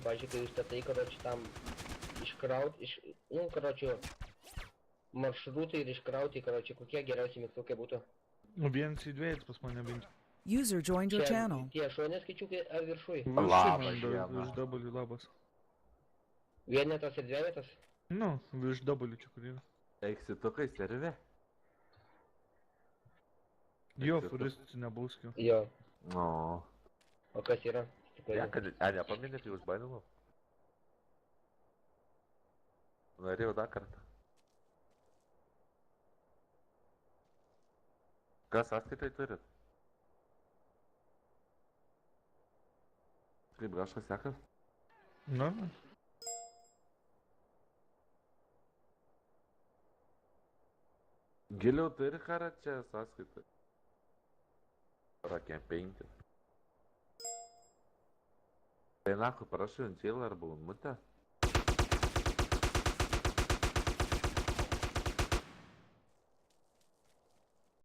pavyzdžiui, kai jūs statai, karoči, tam iškrauti, karoči, maršrutai ir iškrauti, karoči, kokie geriausi mygtukai būtų? Vienas į dviejas pas mane bent. User joined your Čia channel. tie šonės skaičiukai ar viršui? Viršui Labą man dieną. virš W labas. Vienetas ir dviejetas? Nu, virš W čia kur yra. Eksitukai serve. Jo, furistų nebauskiu. Jo. No. O kas yra? Nepaminėt, jūs baininu? Norėjau dar kartą. Kas sąskaitai turit? Kaip kažkas sekas? Nu, Giliau turi karą čia sąskaitai. Rakiem 5. Tai nahui, parašau ant čėlą arba unmutę.